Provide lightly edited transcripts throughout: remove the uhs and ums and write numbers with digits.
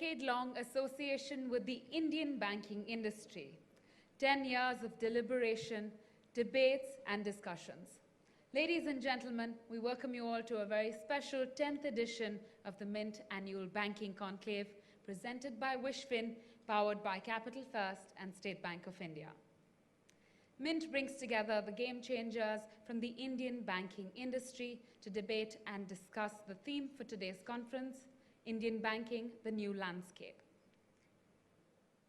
decade-long association with the Indian banking industry. 10 years of deliberation, debates, and discussions. Ladies and gentlemen, we welcome you all to a very special 10th edition of the Mint Annual Banking Conclave, presented by Wishfin, powered by Capital First and State Bank of India. Mint brings together the game changers from the Indian banking industry to debate and discuss the theme for today's conference, Indian Banking, the New Landscape.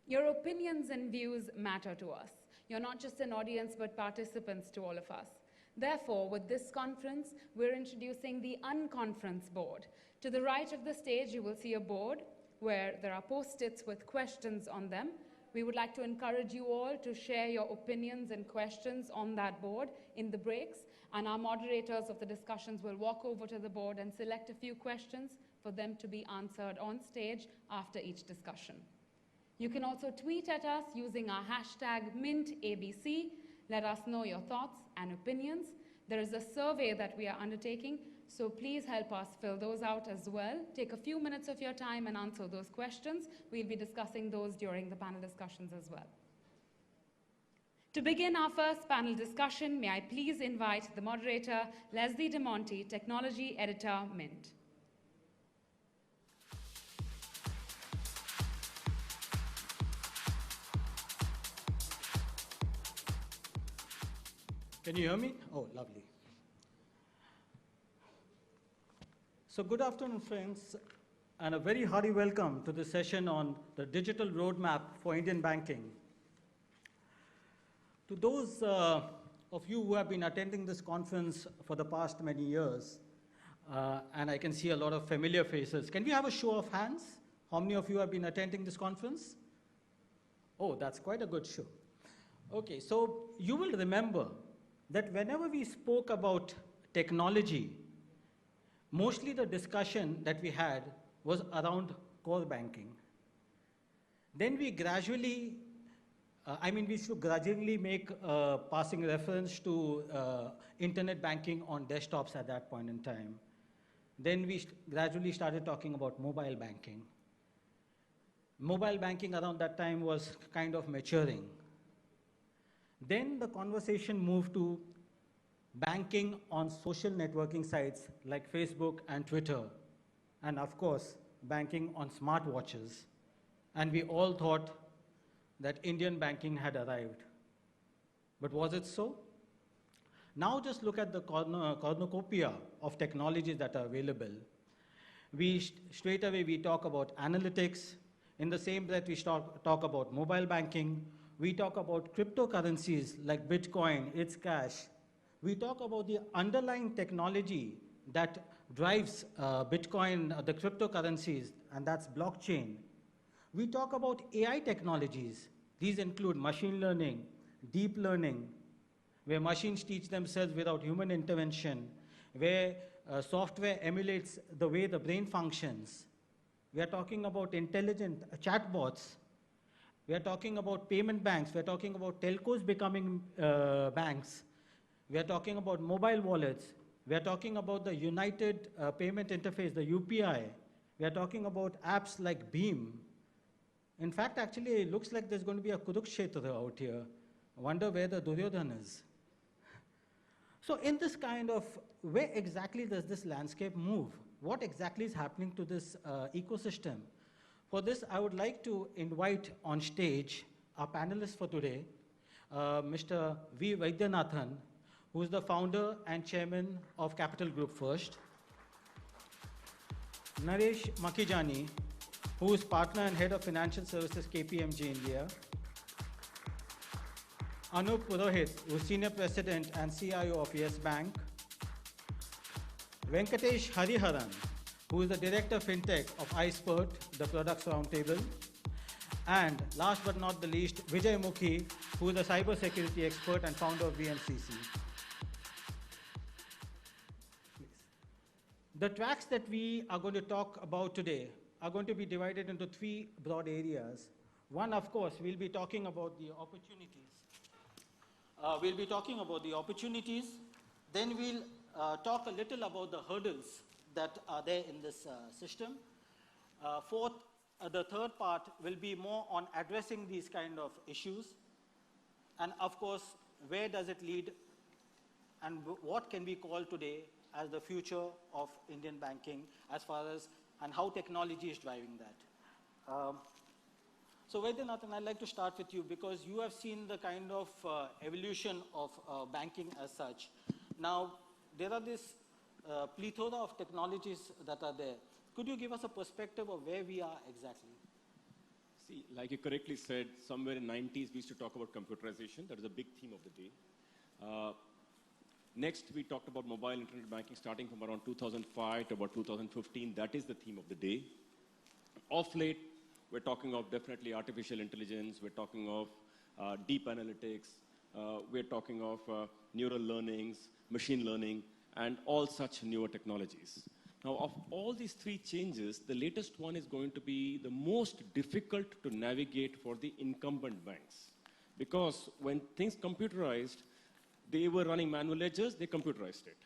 Your opinions and views matter to us. You're not just an audience, but participants to all of us. Therefore, with this conference, we're introducing the Unconference Board. To the right of the stage, you will see a board where there are post-its with questions on them. We would like to encourage you all to share your opinions and questions on that board in the breaks, and our moderators of the discussions will walk over to the board and select a few questions for them to be answered on stage after each discussion. You can also tweet at us using our hashtag MintABC. Let us know your thoughts and opinions. There is a survey that we are undertaking, so please help us fill those out as well. Take a few minutes of your time and answer those questions. We'll be discussing those during the panel discussions as well. To begin our first panel discussion, may I please invite the moderator, Leslie De Monte, Technology Editor, Mint. Can you hear me? Oh, lovely. So good afternoon, friends, and a very hearty welcome to the session on the digital roadmap for Indian banking. To those of you who have been attending this conference for the past many years, and I can see a lot of familiar faces, can we have a show of hands? How many of you have been attending this conference? Oh, that's quite a good show. Okay, so you will remember that whenever we spoke about technology, mostly the discussion that we had was around core banking. Then we gradually, we should gradually make passing reference to internet banking on desktops at that point in time. Then we gradually started talking about mobile banking. Mobile banking around that time was kind of maturing. Then the conversation moved to banking on social networking sites like Facebook and Twitter, and of course, banking on smartwatches. And we all thought that Indian banking had arrived. But was it so? Now just look at the cornucopia of technologies that are available. Straight away we talk about analytics. In the same breath we talk about mobile banking. We talk about cryptocurrencies like Bitcoin, its cash. We talk about the underlying technology that drives Bitcoin, the cryptocurrencies, and that's blockchain. We talk about AI technologies. These include machine learning, deep learning, where machines teach themselves without human intervention, where software emulates the way the brain functions. We are talking about intelligent chatbots. We are talking about payment banks. We are talking about telcos becoming banks. We are talking about mobile wallets. We are talking about the United Payment Interface, the UPI. We are talking about apps like Beam. In fact, actually, it looks like there's going to be a Kurukshetra out here. I wonder where the Duryodhana is. So in this kind of, where exactly does this landscape move? What exactly is happening to this ecosystem? For this, I would like to invite on stage our panelists for today, Mr. V. Vaidyanathan, who is the founder and chairman of Capital Group First, Naresh Makijani, who is partner and head of financial services KPMG India, Anup Purohit, who is senior president and CIO of Yes Bank, Venkatesh Hariharan, who is the director of FinTech of iSpurt, the Products Roundtable, and last but not the least, Vijay Mukhi, who is a cybersecurity expert and founder of VNCC. The tracks that we are going to talk about today are going to be divided into three broad areas. One, of course, we'll be talking about the opportunities. Then we'll talk a little about the hurdles that are there in this system. Fourth, The third part will be more on addressing these kind of issues. And of course, where does it lead and what can we call today as the future of Indian banking as far as and how technology is driving that. So Vaidyanathan, I'd like to start with you because you have seen the kind of evolution of banking as such. Now, there are this plethora of technologies that are there. Could you give us a perspective of where we are exactly? See, like you correctly said, somewhere in the 90s we used to talk about computerization. That is a big theme of the day. Next, we talked about mobile internet banking starting from around 2005 to about 2015. That is the theme of the day. Of late, we're talking of definitely artificial intelligence. We're talking of deep analytics. We're talking of neural learnings, machine learning, and all such newer technologies. Now, of all these three changes, the latest one is going to be the most difficult to navigate for the incumbent banks. Because when things computerized, they were running manual ledgers, they computerized it.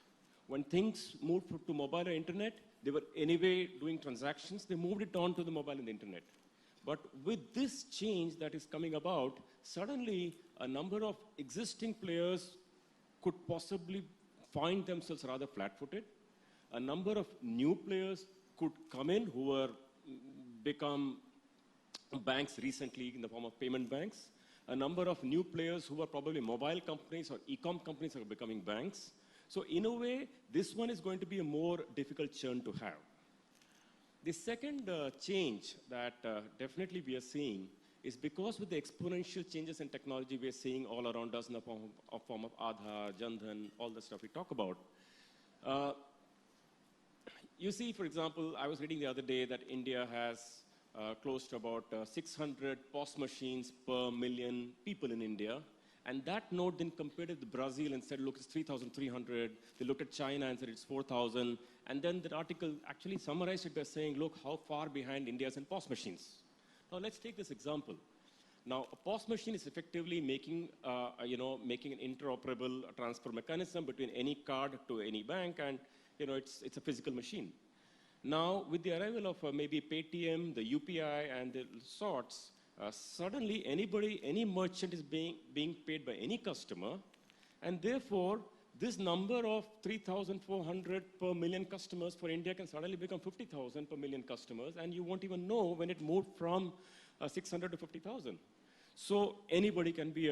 When things moved to mobile or internet, they were anyway doing transactions, they moved it on to the mobile and the internet. But with this change that is coming about, suddenly a number of existing players could possibly find themselves rather flat-footed. A number of new players could come in who were become banks recently in the form of payment banks. A number of new players who are probably mobile companies or e-com companies are becoming banks. So in a way, this one is going to be a more difficult churn to have. The second change that definitely we are seeing is because with the exponential changes in technology we are seeing all around us in the form of Aadhaar, Jan-Dhan, all the stuff we talk about. You see, for example, I was reading the other day that India has close to about 600 POS machines per million people in India. And that note then compared it with Brazil and said, look, it's 3,300. They looked at China and said it's 4,000. And then the article actually summarized it by saying, look, how far behind India is in POS machines. Now, let's take this example. Now, a POS machine is effectively making an interoperable transfer mechanism between any card to any bank, and it's a physical machine. Now, with the arrival of maybe Paytm, the UPI, and the sorts, suddenly any merchant is being paid by any customer, and therefore, this number of 3,400 per million customers for India can suddenly become 50,000 per million customers, and you won't even know when it moved from 600 to 50,000. So anybody can be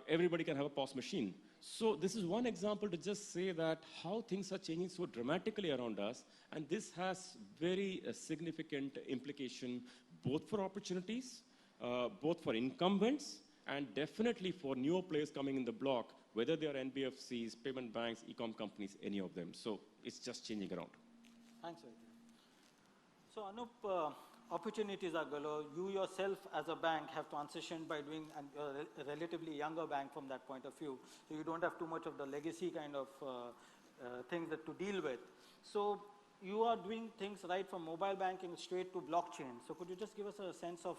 everybody can have a POS machine. So this is one example to just say that how things are changing so dramatically around us, and this has very significant implication both for opportunities, both for incumbents, and definitely for newer players coming in the block, whether they are NBFCs, payment banks, e-com companies, any of them. So it's just changing around. Thanks, Vaidya. So Anup, opportunities are galore. You yourself as a bank have transitioned by doing a relatively younger bank from that point of view. So you don't have too much of the legacy kind of things that to deal with. So you are doing things right from mobile banking straight to blockchain. So could you just give us a sense of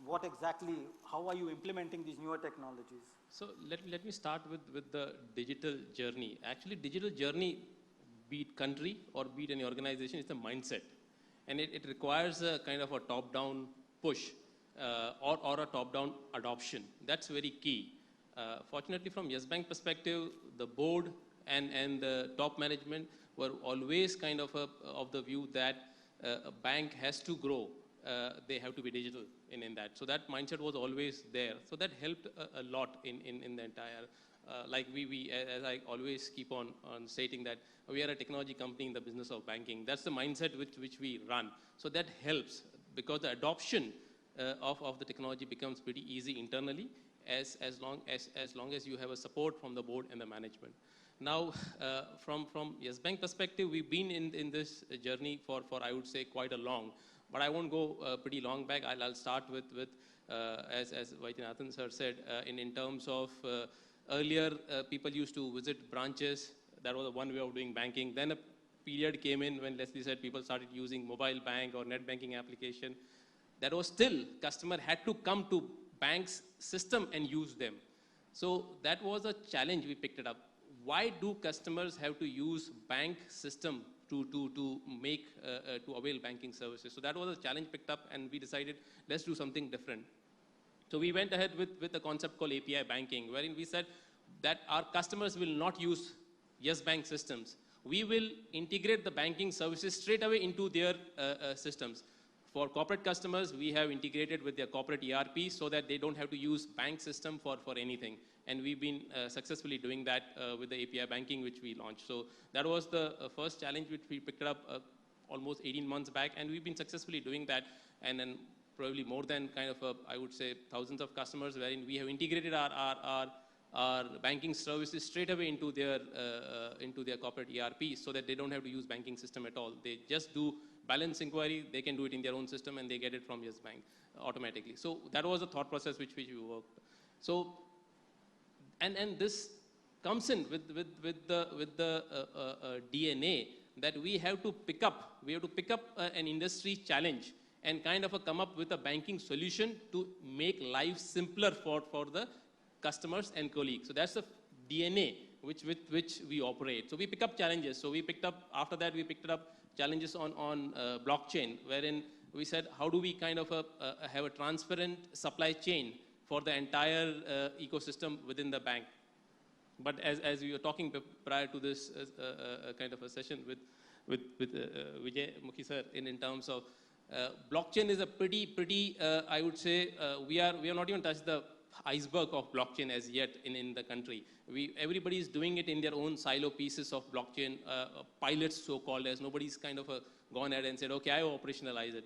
what exactly, how are you implementing these newer technologies? So let me start with the digital journey. Actually, digital journey, be it country or be it any organization, is a mindset. And it requires a kind of a top-down push or a top-down adoption. That's very key. Fortunately, from Yes Bank perspective, the board and the top management were always kind of the view that a bank has to grow. They have to be digital in that. So that mindset was always there. So that helped a lot in the entire, like as I always keep on stating that we are a technology company in the business of banking. That's the mindset which we run. So that helps because the adoption of the technology becomes pretty easy internally as long as you have a support from the board and the management. Now, from Yes Bank perspective, we've been in this journey for I would say quite a long. But I won't go pretty long back. I'll start with as Vaidyanathan sir said, in terms of earlier people used to visit branches. That was one way of doing banking. Then a period came in when Leslie said people started using mobile bank or net banking application. That was still customer had to come to bank's system and use them. So that was a challenge we picked it up. Why do customers have to use bank system to avail banking services. So that was a challenge picked up, and we decided, let's do something different. So we went ahead with a concept called API banking, wherein we said that our customers will not use Yes Bank systems. We will integrate the banking services straight away into their systems. For corporate customers, we have integrated with their corporate ERP so that they don't have to use bank system for anything. And we've been successfully doing that with the API banking, which we launched. So that was the first challenge which we picked up almost 18 months back, and we've been successfully doing that. And then probably more than kind of, I would say, thousands of customers, wherein we have integrated our banking services straight away into their corporate ERP so that they don't have to use banking system at all. They just do balance inquiry, they can do it in their own system, and they get it from Yes Bank automatically. So that was the thought process which we worked. So, and this comes in with the DNA that we have to pick up an industry challenge and kind of come up with a banking solution to make life simpler for the customers and colleagues. So that's the DNA with which we operate. So we pick up challenges. So after that we picked up challenges on blockchain, wherein we said, how do we kind of have a transparent supply chain for the entire ecosystem within the bank? But as we were talking prior to this kind of a session with Vijay Mukhi sir, in terms of blockchain is a pretty I would say, we are not even touched the iceberg of blockchain as yet in the country. Everybody is doing it in their own silo pieces of blockchain, pilots so-called, as nobody's kind of gone ahead and said, okay, I operationalize it.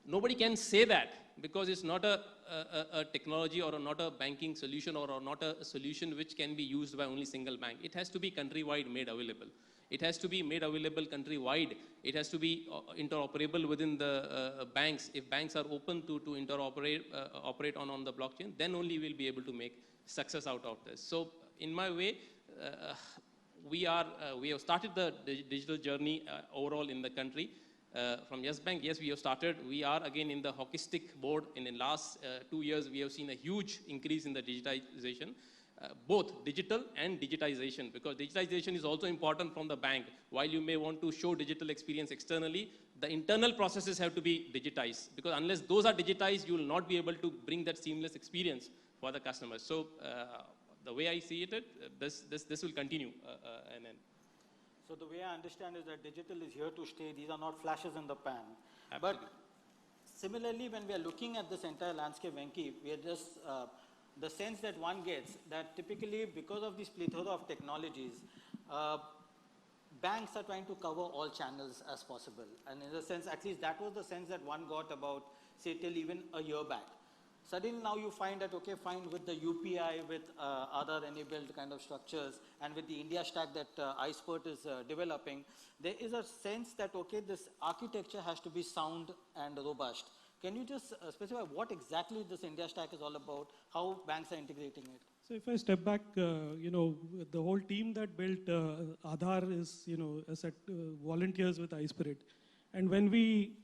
Nobody can say that because it's not a technology or not a banking solution or not a solution which can be used by only single bank. It has to be countrywide made available. It has to be made available countrywide. It has to be interoperable within the banks. If banks are open to interoperate operate on the blockchain, then only we'll be able to make success out of this. So in my way, we have started the digital journey overall in the country. From Yes Bank, yes, we have started. We are again in the hockey stick board. In the last 2 years, we have seen a huge increase in the digitization. Both digital and digitization, because digitization is also important from the bank. While you may want to show digital experience externally, the internal processes have to be digitized, because unless those are digitized, you will not be able to bring that seamless experience for the customers. So the way I see it, this will continue. So the way I understand is that digital is here to stay. These are not flashes in the pan. Absolutely. But similarly, when we are looking at this entire landscape, Venki, we are just the sense that one gets that typically because of this plethora of technologies, banks are trying to cover all channels as possible. And in a sense, at least that was the sense that one got about, say, till even a year back. Suddenly now you find that, okay, fine, with the UPI, with other enabled kind of structures, and with the India stack that iSport is developing, there is a sense that, okay, this architecture has to be sound and robust. Can you just specify what exactly this India stack is all about, how banks are integrating it? So if I step back, the whole team that built Aadhaar is, volunteers with iSpirit. And when we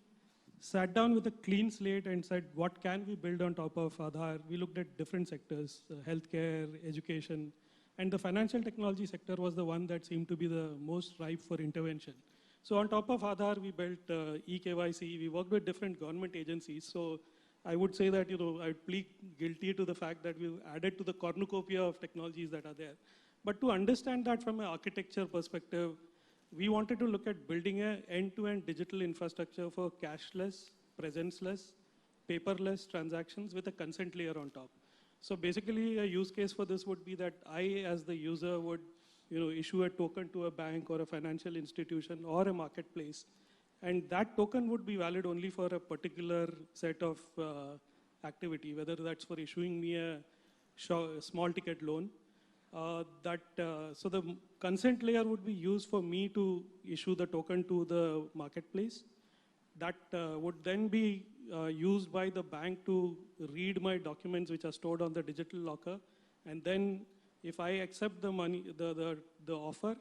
sat down with a clean slate and said, what can we build on top of Aadhaar? We looked at different sectors, healthcare, education, and the financial technology sector was the one that seemed to be the most ripe for intervention. So on top of Aadhaar, we built eKYC. We worked with different government agencies. So I would say that, I plead guilty to the fact that we've added to the cornucopia of technologies that are there. But to understand that from an architecture perspective, we wanted to look at building an end-to-end digital infrastructure for cashless, presenceless, paperless transactions with a consent layer on top. So basically, a use case for this would be that I, as the user, would issue a token to a bank or a financial institution or a marketplace. And that token would be valid only for a particular set of activity, whether that's for issuing me a small ticket loan. So the consent layer would be used for me to issue the token to the marketplace. That would then be used by the bank to read my documents which are stored on the digital locker. And then if I accept the money, the offer,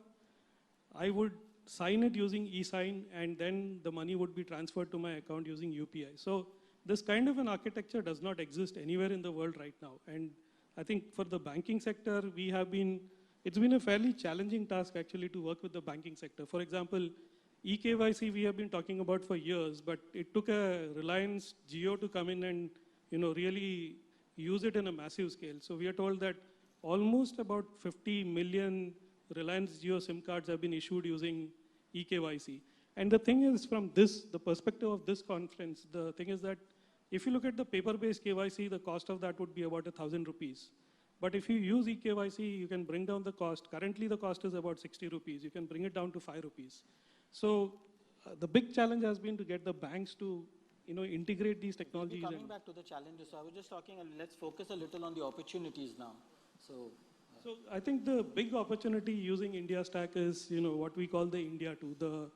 I would sign it using e-sign, and then the money would be transferred to my account using UPI. So this kind of an architecture does not exist anywhere in the world right now. And I think for the banking sector, it's been a fairly challenging task actually to work with the banking sector. For example, eKYC we have been talking about for years, but it took a Reliance Jio to come in and really use it in a massive scale. So we are told that almost about 50 million Reliance Jio SIM cards have been issued using eKYC. And the thing is, from the perspective of this conference, the thing is that if you look at the paper-based KYC, the cost of that would be about 1,000 rupees. But if you use eKYC, you can bring down the cost. Currently, the cost is about 60 rupees. You can bring it down to 5 rupees. So the big challenge has been to get the banks to integrate these technologies. Coming back to the challenges, so I was just talking, let's focus a little on the opportunities now. So I think the big opportunity using India Stack is what we call the India 2,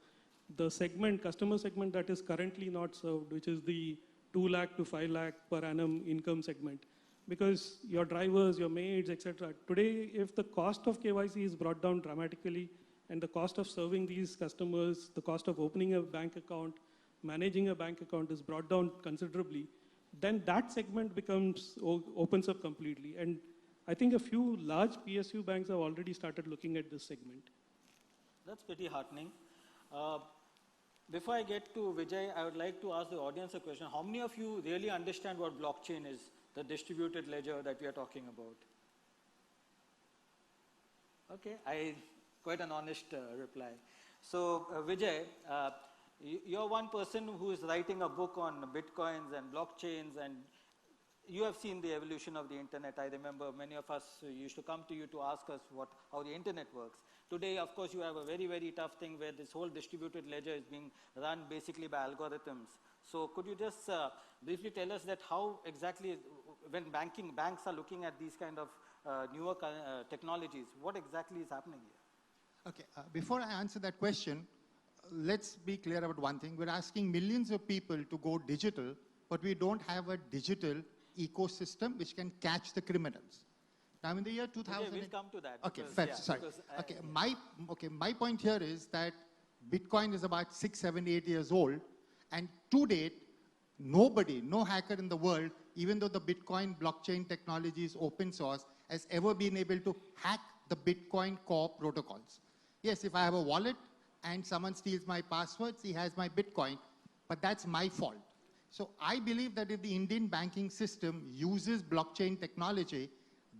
the segment, customer segment that is currently not served, which is the 2 lakh to 5 lakh per annum income segment. Because your drivers, your maids, etc. Today, if the cost of KYC is brought down dramatically, and the cost of serving these customers, the cost of opening a bank account, managing a bank account is brought down considerably, then that segment opens up completely. And I think a few large PSU banks have already started looking at this segment. That's pretty heartening. Before I get to Vijay, I would like to ask the audience a question. How many of you really understand what blockchain is, the distributed ledger that we are talking about? Okay, quite an honest reply. So Vijay, you're one person who is writing a book on bitcoins and blockchains, and you have seen the evolution of the internet. I remember many of us used to come to you to ask us how the internet works. Today, of course, you have a very, very tough thing where this whole distributed ledger is being run basically by algorithms. So could you just briefly tell us that how exactly, when banks are looking at these kind of newer technologies, what exactly is happening here? Okay, before I answer that question, let's be clear about one thing. We're asking millions of people to go digital, but we don't have a digital ecosystem which can catch the criminals. Now in the year 2000... Okay, we'll come to that. Okay, sorry. My point here is that Bitcoin is about 6, 7, 8 years old, and to date, nobody, no hacker in the world, even though the Bitcoin blockchain technology is open source, has ever been able to hack the Bitcoin core protocols. Yes, if I have a wallet and someone steals my passwords, he has my Bitcoin, but that's my fault. So I believe that if the Indian banking system uses blockchain technology,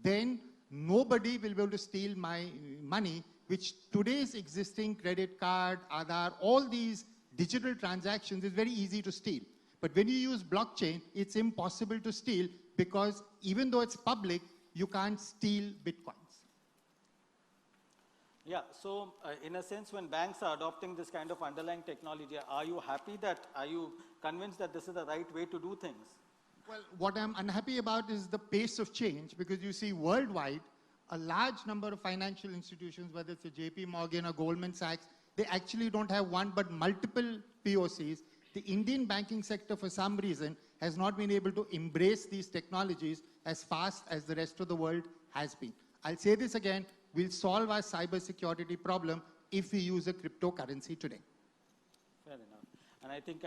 then nobody will be able to steal my money, which today's existing credit card, Aadhaar, all these digital transactions is very easy to steal. But when you use blockchain, it's impossible to steal because even though it's public, you can't steal Bitcoins. Yeah, so in a sense, when banks are adopting this kind of underlying technology, are you convinced that this is the right way to do things? Well, what I'm unhappy about is the pace of change, because you see worldwide, a large number of financial institutions, whether it's a JP Morgan or Goldman Sachs, they actually don't have one but multiple POCs. The Indian banking sector, for some reason, has not been able to embrace these technologies as fast as the rest of the world has been. I'll say this again, we'll solve our cybersecurity problem if we use a cryptocurrency today. Fair enough. And I think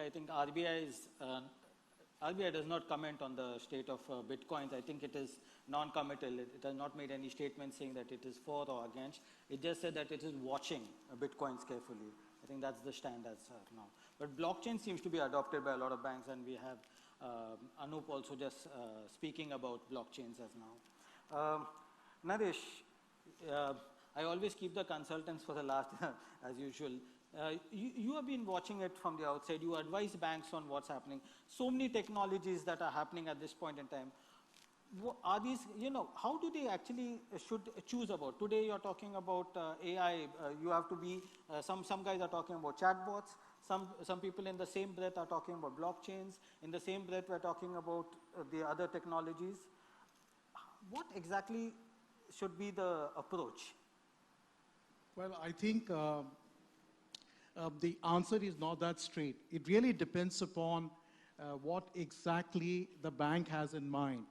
RBI does not comment on the state of Bitcoins. I think it is non-committal. It has not made any statement saying that it is for or against. It just said that it is watching Bitcoins carefully. I think that's the stand as now. But blockchain seems to be adopted by a lot of banks, and we have Anup also just speaking about blockchains as now. Naresh, I always keep the consultants for the last, as usual. You have been watching it from the outside. You advise banks on what's happening. So many technologies that are happening at this point in time. Are these, how do they actually should choose about? Today you're talking about AI. You have to be, some guys are talking about chatbots. Some people in the same breath are talking about blockchains. In the same breath we're talking about the other technologies. What exactly should be the approach? Well, I think the answer is not that straight. It really depends upon what exactly the bank has in mind.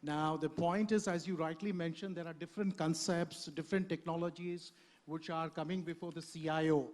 Now, the point is, as you rightly mentioned, there are different concepts, different technologies which are coming before the CIO.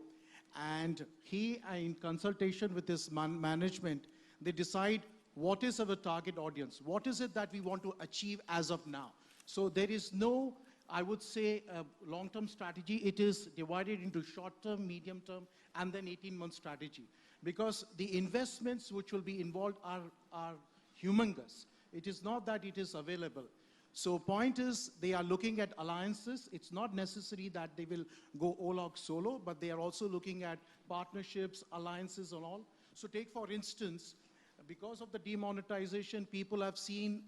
And he, in consultation with his management, they decide what is our target audience, what is it that we want to achieve as of now. So there is no I would say long-term strategy, it is divided into short-term, medium-term, and then 18-month strategy. Because the investments which will be involved are humongous. It is not that it is available. So point is, they are looking at alliances. It's not necessary that they will go all out solo, but they are also looking at partnerships, alliances and all. So take for instance, because of the demonetization, people have seen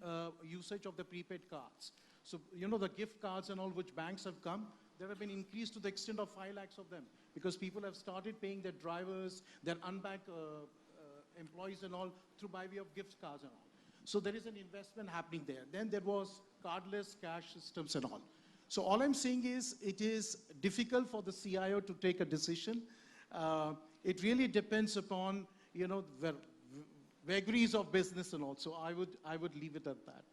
usage of the prepaid cards. So, you know, the gift cards and all which banks have come, there have been increased to the extent of 5 lakhs of them because people have started paying their drivers, their unbanked employees and all through by way of gift cards and all. So there is an investment happening there. Then there was cardless cash systems and all. So all I'm saying is it is difficult for the CIO to take a decision. It really depends upon, you know, the vagaries of business and all. So I would leave it at that.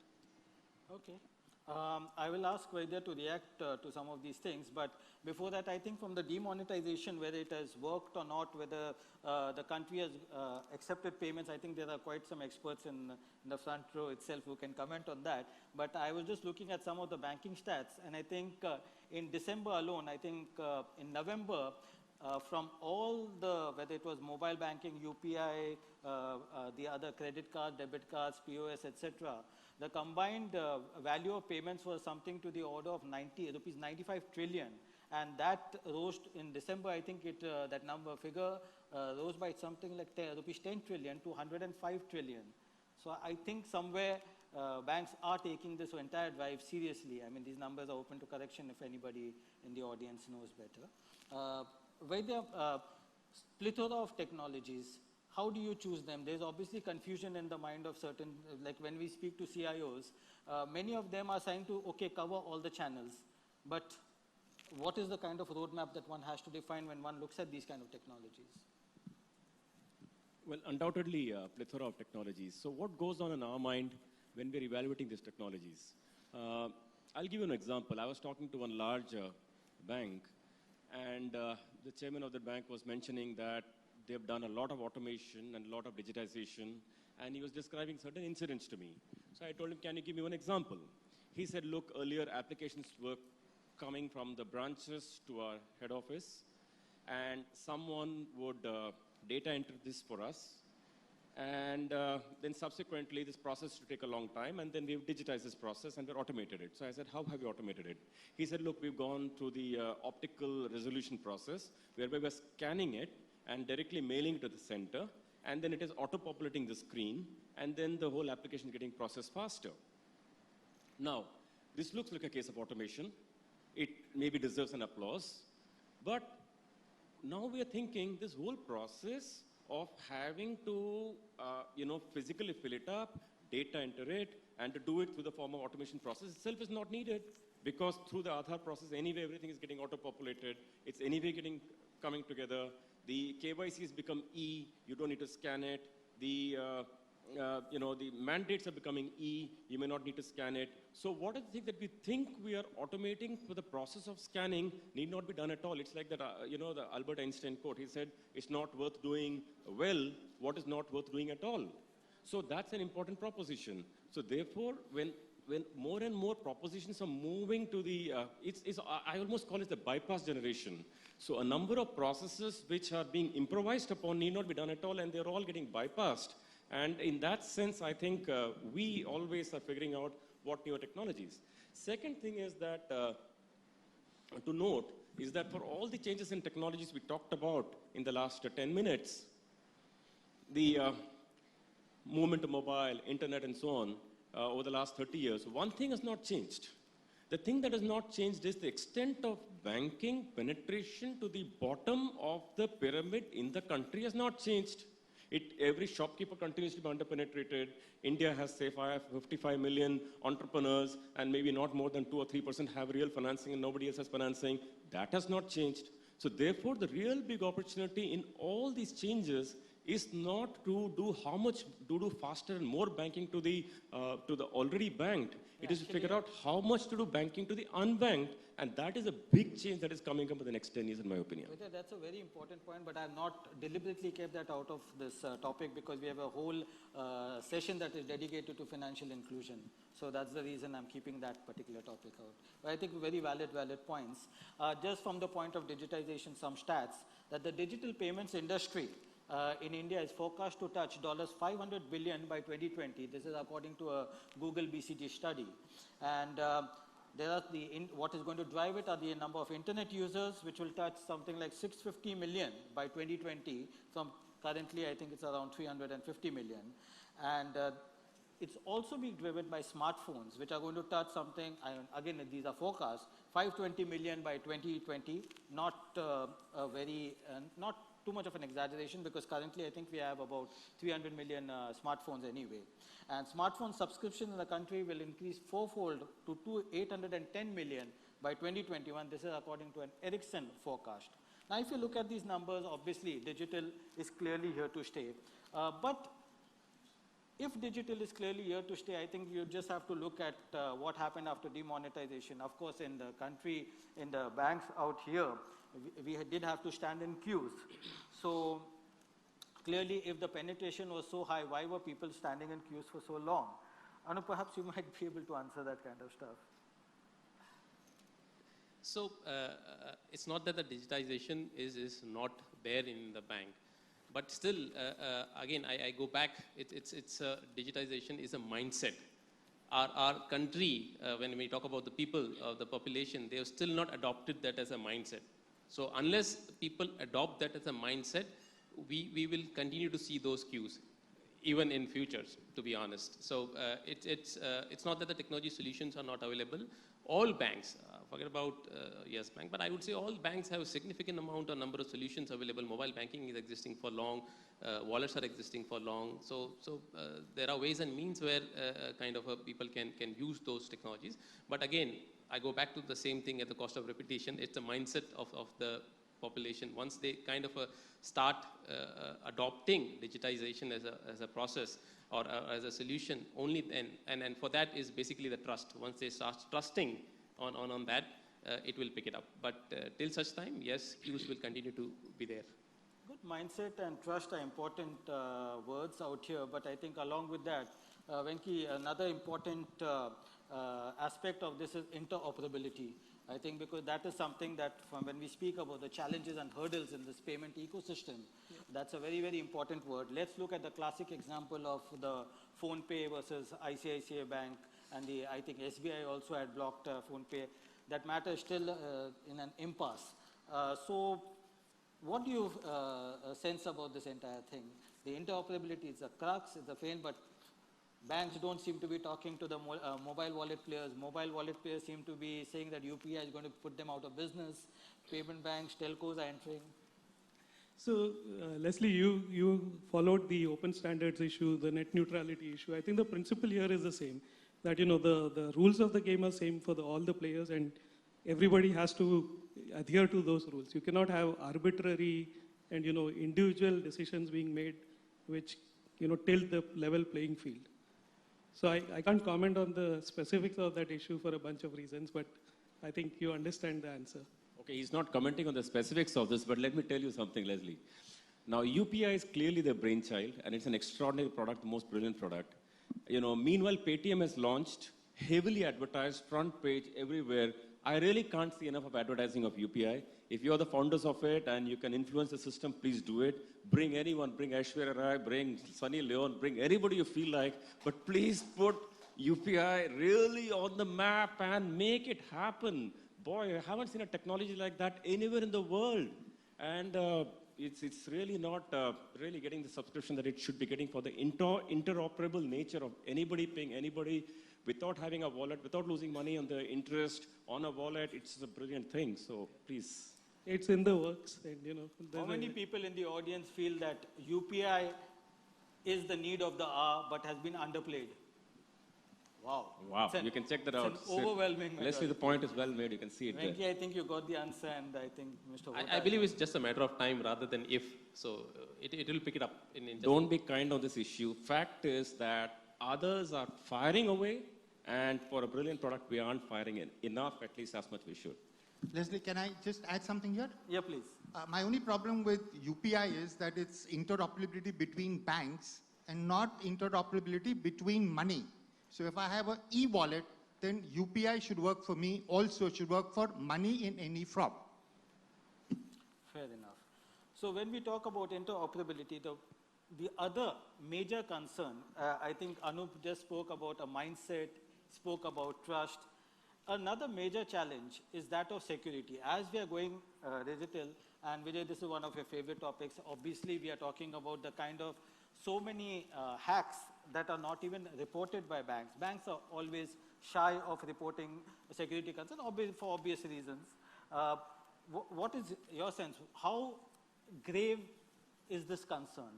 Okay. I will ask Vaidya to react to some of these things, but before that, I think from the demonetization, whether it has worked or not, whether the country has accepted payments, I think there are quite some experts in the front row itself who can comment on that. But I was just looking at some of the banking stats, and I think in December alone, I think in November, from all the, whether it was mobile banking, UPI, the other credit card, debit cards, POS, etc., the combined value of payments was something to the order of rupees 95 trillion. And that rose in December, I think that figure rose by something like rupees 10 trillion to 105 trillion. So I think somewhere banks are taking this entire drive seriously. I mean, these numbers are open to correction if anybody in the audience knows better. Vaidya, plethora of technologies. How do you choose them? There's obviously confusion in the mind of certain, like when we speak to CIOs, many of them are saying to, okay, cover all the channels. But what is the kind of roadmap that one has to define when one looks at these kind of technologies? Well, undoubtedly, plethora of technologies. So what goes on in our mind when we're evaluating these technologies? I'll give you an example. I was talking to one large bank, and the chairman of the bank was mentioning that they've done a lot of automation and a lot of digitization, and he was describing certain incidents to me. So I told him, can you give me one example? He said, look, earlier applications were coming from the branches to our head office, and someone would data enter this for us, and then subsequently this process would take a long time, and then we've digitized this process and we've automated it. So I said, how have you automated it? He said, look, we've gone through the optical resolution process, whereby we're scanning it and directly mailing it to the center, and then it is auto-populating the screen, and then the whole application is getting processed faster. Now, this looks like a case of automation. It maybe deserves an applause, but now we are thinking this whole process of having to, physically fill it up, data enter it, and to do it through the form of automation process itself is not needed, because through the Aadhaar process, anyway, everything is getting auto-populated. It's anyway coming together. The KYC has become E, you don't need to scan it. The mandates are becoming E, you may not need to scan it. So what are the things that we think we are automating for the process of scanning need not be done at all. It's like that, the Albert Einstein quote. He said, it's not worth doing well what is not worth doing at all. So that's an important proposition. So therefore, when more and more propositions are moving to the, I almost call it the bypass generation. So a number of processes which are being improvised upon need not be done at all, and they're all getting bypassed. And in that sense, I think we always are figuring out what newer technologies. Second thing is that, to note, is that for all the changes in technologies we talked about in the last 10 minutes, the movement to mobile, internet, and so on, over the last 30 years, one thing has not changed. The thing that has not changed is the extent of banking penetration to the bottom of the pyramid in the country has not changed. Every shopkeeper continues to be underpenetrated. India has, say, 55 million entrepreneurs, and maybe not more than 2 or 3% have real financing, and nobody else has financing. That has not changed. So therefore, the real big opportunity in all these changes is not to do how much to do faster and more banking to the already banked. It is to figure out how much to do banking to the unbanked, and that is a big change that is coming up in the next 10 years, in my opinion. That's a very important point, but I have not deliberately kept that out of this topic because we have a whole session that is dedicated to financial inclusion. So that's the reason I'm keeping that particular topic out. But I think very valid points. Just from the point of digitization, some stats, that the digital payments industry in India is forecast to touch $500 billion by 2020. This is according to a Google BCG study. And what is going to drive it are the number of internet users, which will touch something like 650 million by 2020. From currently, I think it's around 350 million. And it's also being driven by smartphones, which are going to touch something, again, these are forecasts, 520 million by 2020. Not not too much of an exaggeration, because currently I think we have about 300 million smartphones anyway. And smartphone subscription in the country will increase fourfold to 810 million by 2021. This is according to an Ericsson forecast. Now, if you look at these numbers, obviously digital is clearly here to stay. But if digital is clearly here to stay, I think you just have to look at what happened after demonetization. Of course, in the country, in the banks out here, we did have to stand in queues. So clearly, if the penetration was so high, why were people standing in queues for so long? Anu, perhaps you might be able to answer that kind of stuff. So it's not that the digitization is not there in the bank, but still, again, I go back. Digitization is a mindset. Our country, when we talk about the people, the population, they have still not adopted that as a mindset. So unless people adopt that as a mindset, we will continue to see those queues, even in futures, to be honest. So it's not that the technology solutions are not available. All banks, forget about Yes Bank, but I would say all banks have a significant amount or number of solutions available. Mobile banking is existing for long. Wallets are existing for long. So there are ways and means where people can use those technologies. But again, I go back to the same thing at the cost of repetition. It's the mindset of the population. Once they start adopting digitization as a process or as a solution, only then, and for that is basically the trust. Once they start trusting on that, it will pick it up. But till such time, yes, queues will continue to be there. Good. Mindset and trust are important words out here, but I think along with that, Venki, another important aspect of this is interoperability. I think because that is something that when we speak about the challenges and hurdles in this payment ecosystem, that's a very, very important word. Let's look at the classic example of the PhonePe versus ICICI Bank, and I think SBI also had blocked PhonePe. That matter is still in an impasse. So what do you sense about this entire thing? The interoperability is a crux, it's a pain, but banks don't seem to be talking to the mobile wallet players. Mobile wallet players seem to be saying that UPI is going to put them out of business. Payment banks, telcos are entering. So, Leslie, you followed the open standards issue, the net neutrality issue. I think the principle here is the same, that the rules of the game are same for all the players, and everybody has to adhere to those rules. You cannot have arbitrary and individual decisions being made which tilt the level playing field. So I can't comment on the specifics of that issue for a bunch of reasons, but I think you understand the answer. Okay, he's not commenting on the specifics of this, but let me tell you something, Leslie. Now, UPI is clearly the brainchild, and it's an extraordinary product, the most brilliant product. Meanwhile, Paytm has launched, heavily advertised, front page, everywhere. I really can't see enough of advertising of UPI. If you're the founders of it and you can influence the system, please do it. Bring anyone, bring Aishwarya Rai, bring Sunny Leon, bring anybody you feel like, but please put UPI really on the map and make it happen. Boy, I haven't seen a technology like that anywhere in the world. And it's really not really getting the subscription that it should be getting for the interoperable nature of anybody paying anybody without having a wallet, without losing money on the interest on a wallet. It's a brilliant thing, so please. It's in the works. And, how many people in the audience feel that UPI is the need of the hour but has been underplayed? Wow. Wow, It's an- you can check that it's out. an overwhelming Leslie, the majority. point is well made. You can see it there. Venki, I think you got the answer, and I think Mr. Vota I believe it's just a matter of time rather than if. So it will pick it up in just Don't be kind on this issue. Fact is that others are firing away, and for a brilliant product, we aren't firing enough, at least as much we should. Leslie, can I just add something here? Yeah, please. My only problem with UPI is that it's interoperability between banks and not interoperability between money. So if I have an e-wallet, then UPI should work for me, also should work for money in any form. Fair enough. So when we talk about interoperability, the other major concern, I think Anup just spoke about a mindset, spoke about trust. Another major challenge is that of security. As we are going digital, and Vijay, this is one of your favorite topics, obviously we are talking about the kind of so many hacks that are not even reported by banks. Banks are always shy of reporting security concerns for obvious reasons. What is your sense? How grave is this concern?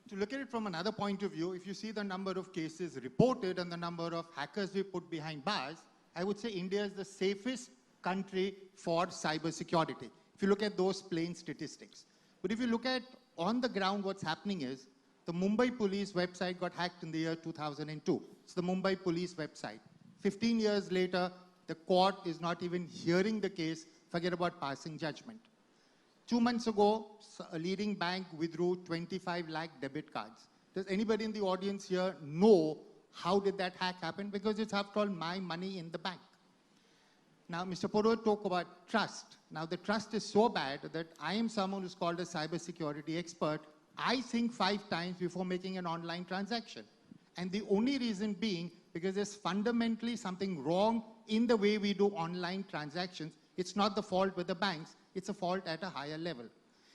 To look at it from another point of view, if you see the number of cases reported and the number of hackers we put behind bars, I would say India is the safest country for cybersecurity, if you look at those plain statistics. But if you look at on the ground, what's happening is the Mumbai police website got hacked in the year 2002. It's the Mumbai police website. 15 years later, the court is not even hearing the case, forget about passing judgment. 2 months ago, a leading bank withdrew 25 lakh debit cards. Does anybody in the audience here know how did that hack happen? Because it's after all my money in the bank. Now, Mr. Poro talked about trust. Now, the trust is so bad that I am someone who's called a cybersecurity expert. I think 5 times before making an online transaction. And the only reason being because there's fundamentally something wrong in the way we do online transactions. It's not the fault with the banks. It's a fault at a higher level.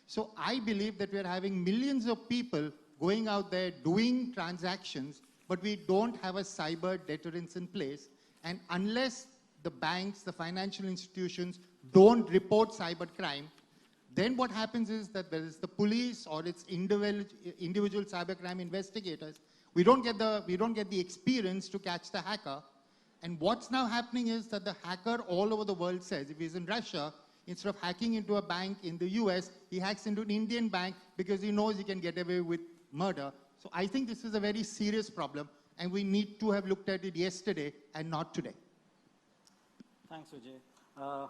So I believe that we're having millions of people going out there doing transactions, but we don't have a cyber deterrence in place. And unless the banks, the financial institutions don't report cybercrime, then what happens is that there is the police or its individual cybercrime investigators. We don't get the experience to catch the hacker. And what's now happening is that the hacker all over the world says, if he's in Russia, instead of hacking into a bank in the US, he hacks into an Indian bank because he knows he can get away with murder. So I think this is a very serious problem, and we need to have looked at it yesterday and not today. Thanks, Vijay.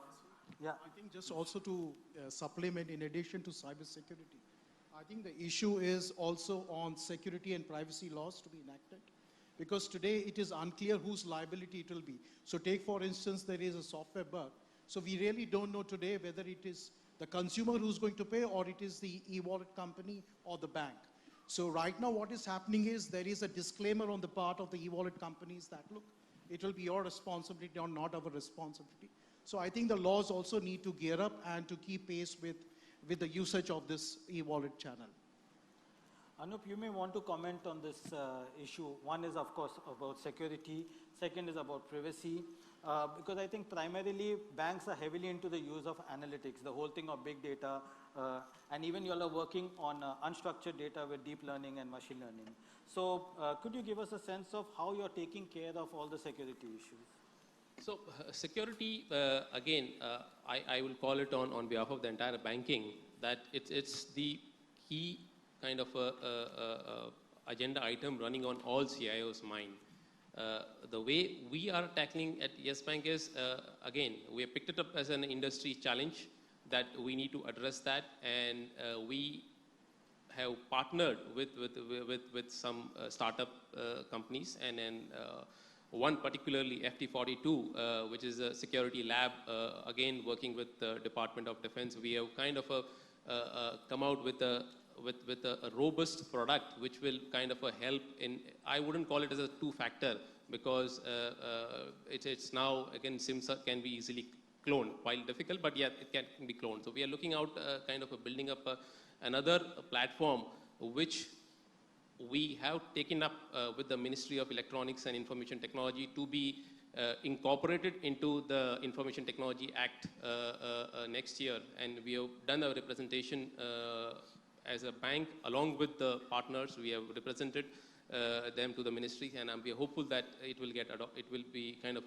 Yeah. I think just also to supplement, in addition to cybersecurity, I think the issue is also on security and privacy laws to be enacted. Because today it is unclear whose liability it will be. So take, for instance, there is a software bug. So we really don't know today whether it is the consumer who's going to pay or it is the e-wallet company or the bank. So right now what is happening is there is a disclaimer on the part of the e-wallet companies that, look, it will be your responsibility or not our responsibility. So I think the laws also need to gear up and to keep pace with the usage of this e-wallet channel. Anup, you may want to comment on this issue. One is, of course, about security. Second is about privacy. Because I think primarily banks are heavily into the use of analytics, the whole thing of big data, and even you all are working on unstructured data with deep learning and machine learning. So could you give us a sense of how you're taking care of all the security issues? So security, again, I will call it on behalf of the entire banking, that it's the key kind of agenda item running on all CIOs' mind. The way we are tackling at Yes Bank is, again, we have picked it up as an industry challenge that we need to address that, and we have partnered with some startup companies, and then one particularly FT42, which is a security lab, again working with the Department of Defense. We have kind of come out with a robust product which will kind of help in, I wouldn't call it as a two-factor, because it's now, again, SIMs can be easily cloned, while difficult, but yeah, it can be cloned. So we are looking out kind of building up another platform which we have taken up with the Ministry of Electronics and Information Technology to be incorporated into the Information Technology Act next year. And we have done a representation as a bank along with the partners. We have represented them to the ministry, and we are hopeful that it will be kind of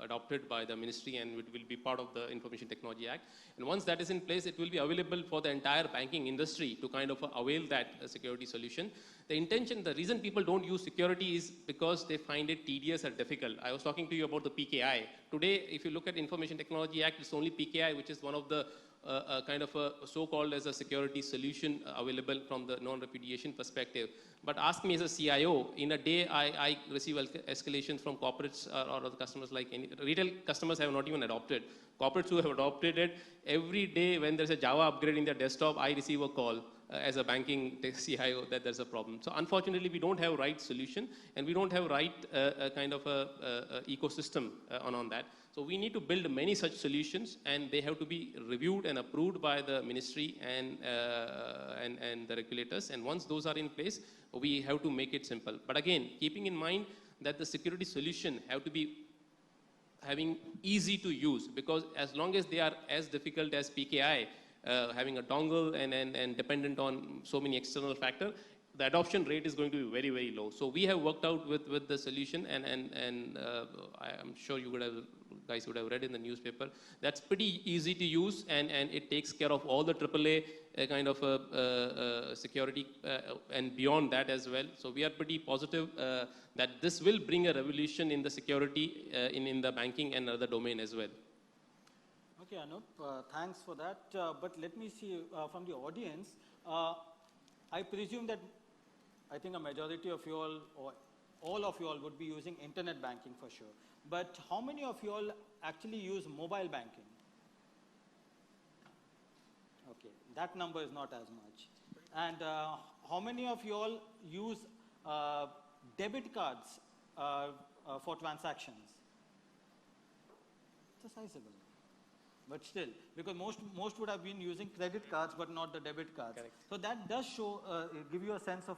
adopted by the ministry, and it will be part of the Information Technology Act. And once that is in place, it will be available for the entire banking industry to kind of avail that security solution. The intention, the reason people don't use security is because they find it tedious or difficult. I was talking to you about the PKI. Today, if you look at Information Technology Act, it's only PKI, which is one of the kind of a so-called as a security solution available from the non-repudiation perspective. But ask me as a CIO, in a day I receive escalations from corporates or other customers, like any retail customers have not even adopted. Corporates who have adopted it, every day when there's a Java upgrade in their desktop, I receive a call as a banking CIO that there's a problem. So unfortunately, we don't have right solution, and we don't have right kind of a ecosystem on that. So we need to build many such solutions, and they have to be reviewed and approved by the ministry and the regulators. And once those are in place, we have to make it simple. But again, keeping in mind that the security solution have to be having easy to use, because as long as they are as difficult as PKI, having a dongle and dependent on so many external factors, the adoption rate is going to be very, very low. So we have worked out with the solution, and I'm sure you guys would have read in the newspaper. That's pretty easy to use, and it takes care of all the AAA kind of security and beyond that as well. So we are pretty positive that this will bring a revolution in the security in the banking and other domain as well. Okay, Anup, thanks for that. But let me see from the audience. I presume that I think a majority of you all, or all of you all, would be using internet banking for sure. But how many of you all actually use mobile banking? Okay, that number is not as much. And how many of you all use debit cards for transactions? It's a sizable. But still, because most would have been using credit cards, but not the debit cards. Correct. So that does show, give you a sense of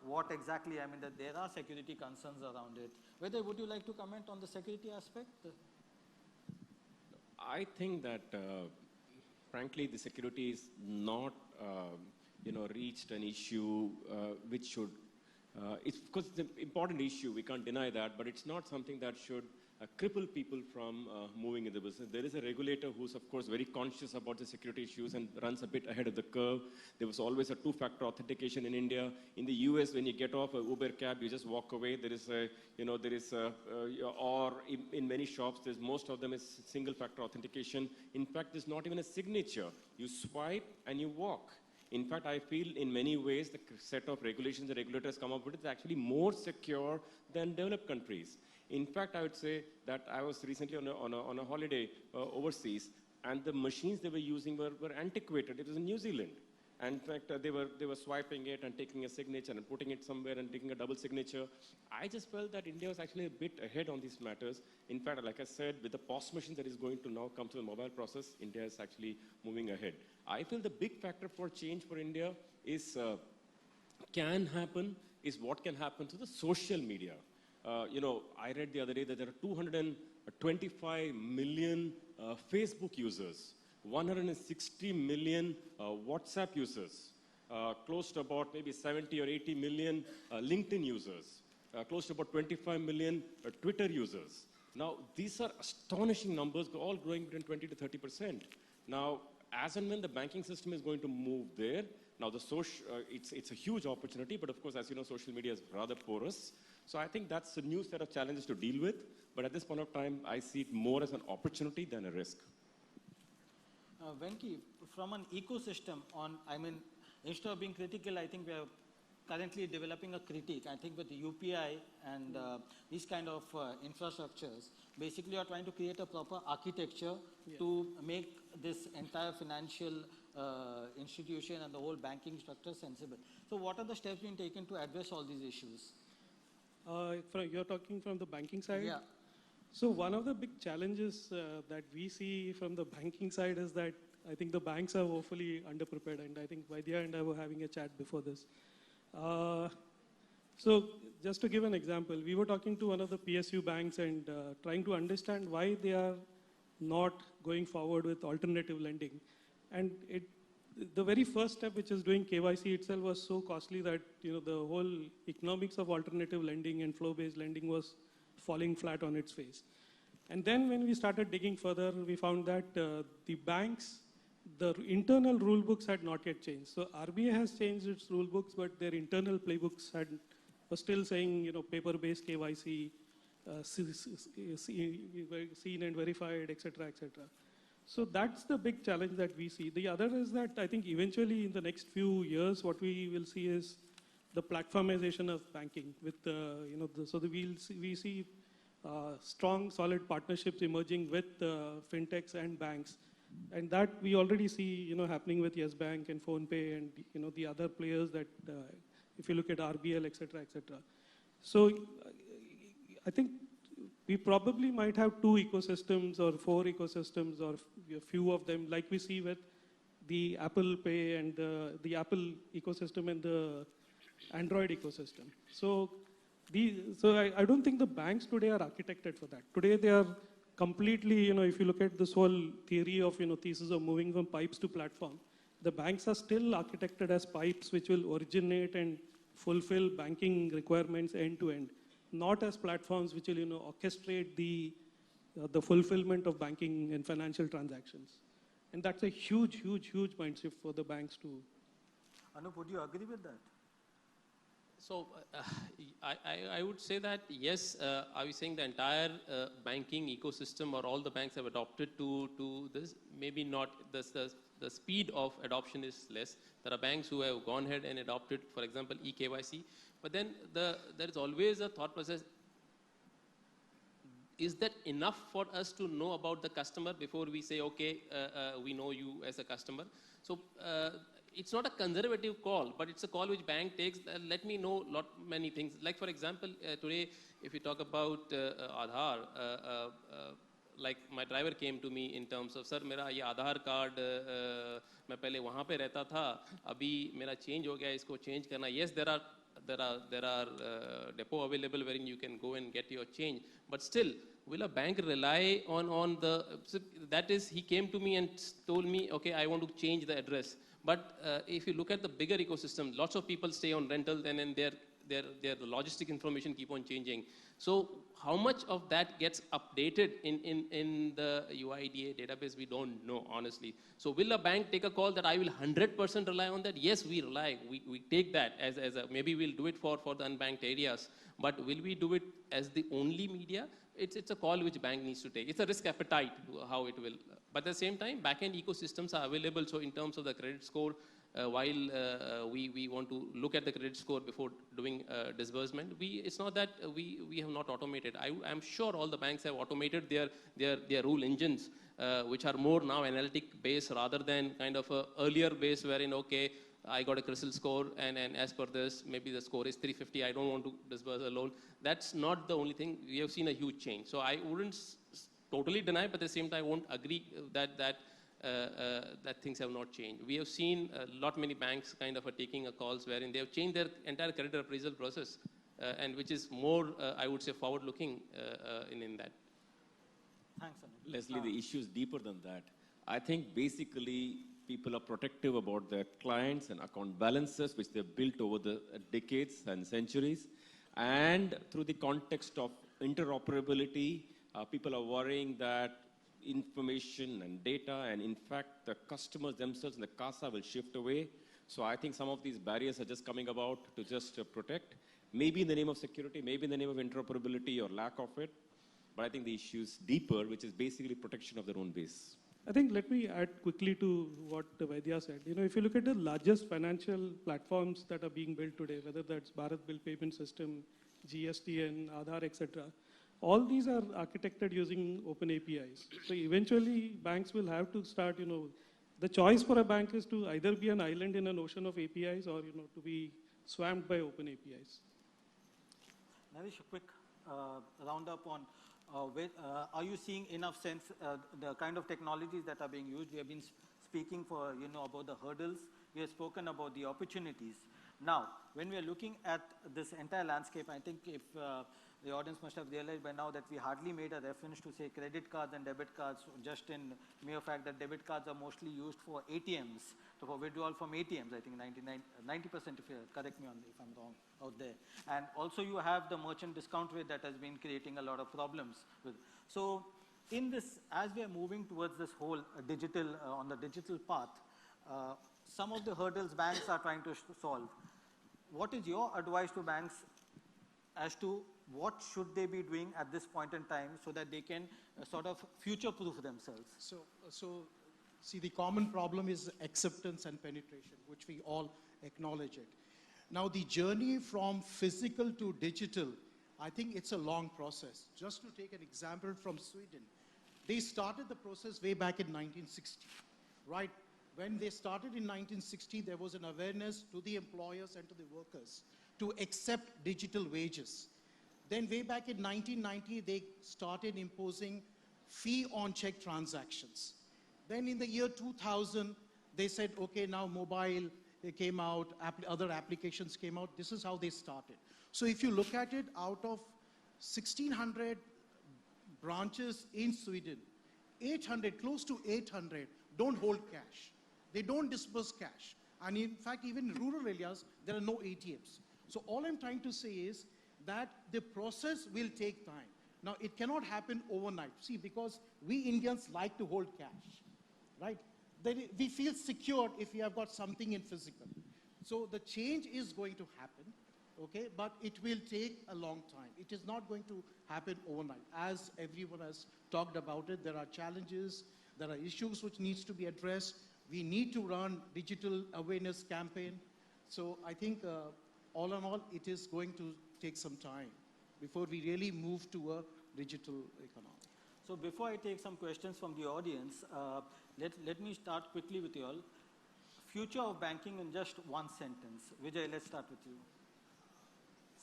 what exactly, I mean, that there are security concerns around it. Whether would you like to comment on the security aspect? I think that, frankly, the security is not, reached an issue which should, it's because it's an important issue, we can't deny that, but it's not something that should cripple people from moving in the business. There is a regulator who's, of course, very conscious about the security issues and runs a bit ahead of the curve. There was always a two-factor authentication in India. In the US, when you get off a Uber cab, you just walk away. There is or in many shops, most of them is single-factor authentication. In fact, there's not even a signature. You swipe and you walk. In fact, I feel in many ways the set of regulations the regulators come up with is actually more secure than developed countries. In fact, I would say that I was recently on a holiday overseas, and the machines they were using were antiquated. It was in New Zealand. And in fact, they were swiping it and taking a signature and putting it somewhere and taking a double signature. I just felt that India was actually a bit ahead on these matters. In fact, like I said, with the POS machine that is going to now come to the mobile process, India is actually moving ahead. I feel the big factor for change for India is what can happen to the social media. I read the other day that there are 225 million Facebook users, 160 million WhatsApp users, close to about maybe 70 or 80 million LinkedIn users, close to about 25 million Twitter users. Now, these are astonishing numbers, all growing between 20 to 30%. Now, as and when the banking system is going to move there, now it's a huge opportunity, but of course, as you know, social media is rather porous. So I think that's a new set of challenges to deal with. But at this point of time, I see it more as an opportunity than a risk. Venki, from an ecosystem instead of being critical, I think we are currently developing a critique. I think with the UPI and these kind of infrastructures, basically you are trying to create a proper architecture to make this entire financial institution and the whole banking structure sensible. So what are the steps being taken to address all these issues? You're talking from the banking side? Yeah. So one of the big challenges that we see from the banking side is that I think the banks are woefully underprepared, and I think Vaidya and I were having a chat before this. So just to give an example, we were talking to one of the PSU banks and trying to understand why they are not going forward with alternative lending. And the very first step, which is doing KYC itself, was so costly that the whole economics of alternative lending and flow-based lending was falling flat on its face. And then when we started digging further, we found that the banks, the internal rule books had not yet changed. So RBI has changed its rule books, but their internal playbooks were still saying, paper-based KYC, seen and verified, etc., etc. So that's the big challenge that we see. The other is that I think eventually in the next few years, what we will see is the platformization of banking. With we see strong, solid partnerships emerging with fintechs and banks, and that we already see happening with Yes Bank and PhonePe and the other players that if you look at RBL, etc., etc. So I think we probably might have 2 ecosystems or 4 ecosystems or a few of them, like we see with the Apple Pay and the Apple ecosystem and the Android ecosystem. So I don't think the banks today are architected for that. Today they are completely, if you look at this whole theory of, thesis of moving from pipes to platform, the banks are still architected as pipes which will originate and fulfill banking requirements end to end, not as platforms which will, orchestrate the fulfillment of banking and financial transactions. And that's a huge, huge, huge mind shift for the banks too. Anup, would you agree with that? So I would say that yes, are we saying the entire banking ecosystem or all the banks have adopted to this? Maybe not. The speed of adoption is less. There are banks who have gone ahead and adopted, for example, eKYC. But then there is always a thought process. Is that enough for us to know about the customer before we say, okay, we know you as a customer? So it's not a conservative call, but it's a call which bank takes. Let me know many things. Like for example, today, if we talk about Aadhaar, like my driver came to me in terms of, sir, मेरा ये आधार card मैं पहले वहाँ पे रहता था, अभी मेरा change हो गया, इसको change करना. Yes, there are depot available wherein you can go and get your change, but still, will a bank rely on the? So that is, he came to me and told me, okay, I want to change the address. But if you look at the bigger ecosystem, lots of people stay on rental, and then their logistic information keep on changing. So how much of that gets updated in the UIDA database, we don't know, honestly. So will a bank take a call that I will 100% rely on that? Yes, we rely. We take that as a, maybe we'll do it for the unbanked areas. But will we do it as the only media? It's a call which bank needs to take. It's a risk appetite, how it will. But at the same time, back-end ecosystems are available. So in terms of the credit score, while we want to look at the credit score before doing disbursement, it's not that we have not automated. I'm sure all the banks have automated their rule engines, which are more now analytic based rather than kind of a earlier base wherein, okay, I got a CRISIL score, and as per this, maybe the score is 350, I don't want to disburse a loan. That's not the only thing. We have seen a huge change. So I wouldn't totally deny, but at the same time, I won't agree that things have not changed. We have seen many banks kind of taking calls wherein they have changed their entire credit appraisal process, and which is more, I would say, forward-looking in that. Thanks, Anup. Leslie, the issue is deeper than that. I think basically people are protective about their clients and account balances, which they've built over the decades and centuries. And through the context of interoperability, people are worrying that information and data, and in fact, the customers themselves and the CASA will shift away. So I think some of these barriers are just coming about to just protect, maybe in the name of security, maybe in the name of interoperability or lack of it. But I think the issue is deeper, which is basically protection of their own base. I think let me add quickly to what Vaidya said. If you look at the largest financial platforms that are being built today, whether that's Bharat Bill Payment System, GSTN, Aadhaar, etc., all these are architected using open APIs. So eventually, banks will have to start, the choice for a bank is to either be an island in an ocean of APIs or, to be swamped by open APIs. Naresh, a quick roundup on are you seeing enough sense, the kind of technologies that are being used? We have been speaking about the hurdles. We have spoken about the opportunities. Now, when we are looking at this entire landscape, I think if the audience must have realized by now that we hardly made a reference to say credit cards and debit cards, just in mere fact that debit cards are mostly used for ATMs, so for withdrawal from ATMs, I think 90% if you correct me if I'm wrong out there. And also you have the merchant discount rate that has been creating a lot of problems with. So in this, as we are moving towards this whole digital, on the digital path, some of the hurdles banks are trying to solve. What is your advice to banks as to what should they be doing at this point in time so that they can sort of future-proof themselves? So, see, the common problem is acceptance and penetration, which we all acknowledge it. Now, the journey from physical to digital, I think it's a long process. Just to take an example from Sweden, they started the process way back in 1960, right? When they started in 1960, there was an awareness to the employers and to the workers to accept digital wages. Then way back in 1990, they started imposing fee on check transactions. Then in the year 2000, they said, okay, now mobile came out, other applications came out. This is how they started. So if you look at it, out of 1,600 branches in Sweden, 800, close to 800, don't hold cash. They don't disperse cash. And in fact, even in rural areas, there are no ATMs. So all I'm trying to say is that the process will take time. Now, it cannot happen overnight. See, because we Indians like to hold cash, right? We feel secure if we have got something in physical. So the change is going to happen, okay? But it will take a long time. It is not going to happen overnight. As everyone has talked about it, there are challenges, there are issues which needs to be addressed. We need to run digital awareness campaign. So I think all in all, it is going to take some time before we really move to a digital economy. So before I take some questions from the audience, let me start quickly with you all. Future of banking in just one sentence. Vijay, let's start with you.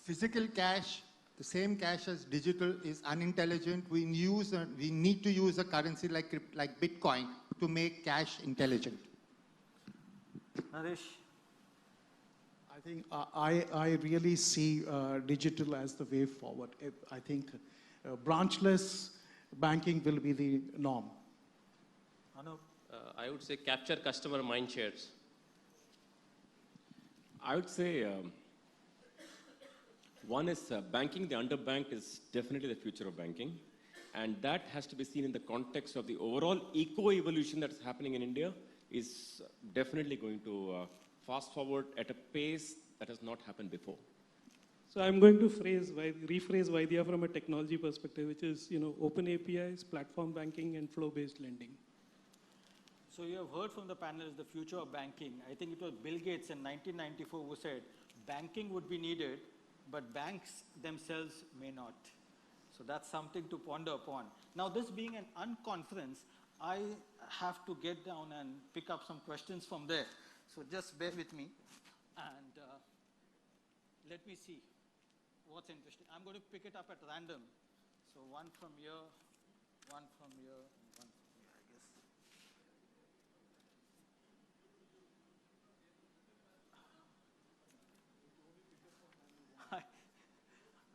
Physical cash, the same cash as digital, is unintelligent. We need to use a currency like Bitcoin to make cash intelligent. Naresh? I think I really see digital as the way forward. I think branchless banking will be the norm. Anup? I would say capture customer mind shares. I would say one is banking, the underbanked is definitely the future of banking. And that has to be seen in the context of the overall eco-evolution that's happening in India is definitely going to fast forward at a pace that has not happened before. So I'm going to rephrase Vaidya from a technology perspective, which is, open APIs, platform banking, and flow-based lending. So you have heard from the panelists the future of banking. I think it was Bill Gates in 1994 who said banking would be needed, but banks themselves may not. So that's something to ponder upon. Now, this being an unconference, I have to get down and pick up some questions from there. So just bear with me and let me see what's interesting. I'm going to pick it up at random. So one from here, one from here, and one from here, I guess.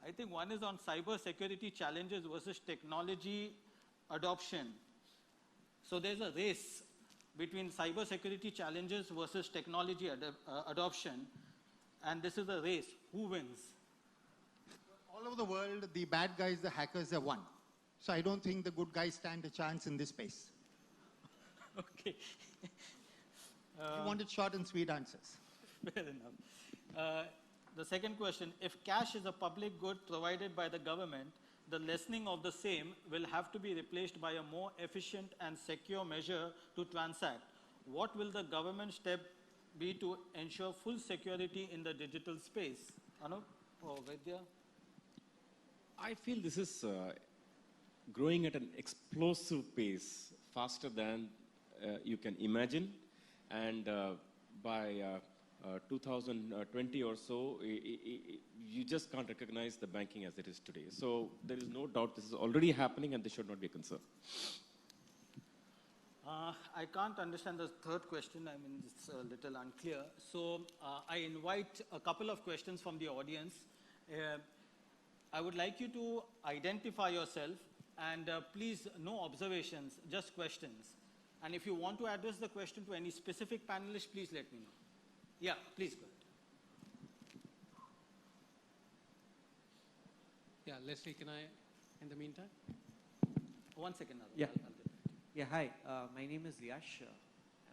I think one is on cyber security challenges versus technology adoption. So there's a race between cyber security challenges versus technology adoption, and this is a race. Who wins? All over the world, the bad guys, the hackers, have won. So I don't think the good guys stand a chance in this space. Okay. You wanted short and sweet answers. Fair enough. The second question, if cash is a public good provided by the government, the lessening of the same will have to be replaced by a more efficient and secure measure to transact. What will the government step be to ensure full security in the digital space? Anup or Vaidya? I feel this is growing at an explosive pace, faster than you can imagine. And by 2020 or so, you just can't recognize the banking as it is today. So there is no doubt this is already happening and this should not be a concern. I can't understand the third question. I mean, it's a little unclear. So I invite a couple of questions from the audience. I would like you to identify yourself and please, no observations, just questions. And if you want to address the question to any specific panelist, please let me know. Yeah, please go ahead. Yeah, Leslie, can I, in the meantime? 1 second. Yeah. I'll get back. Yeah, hi. My name is Yash, and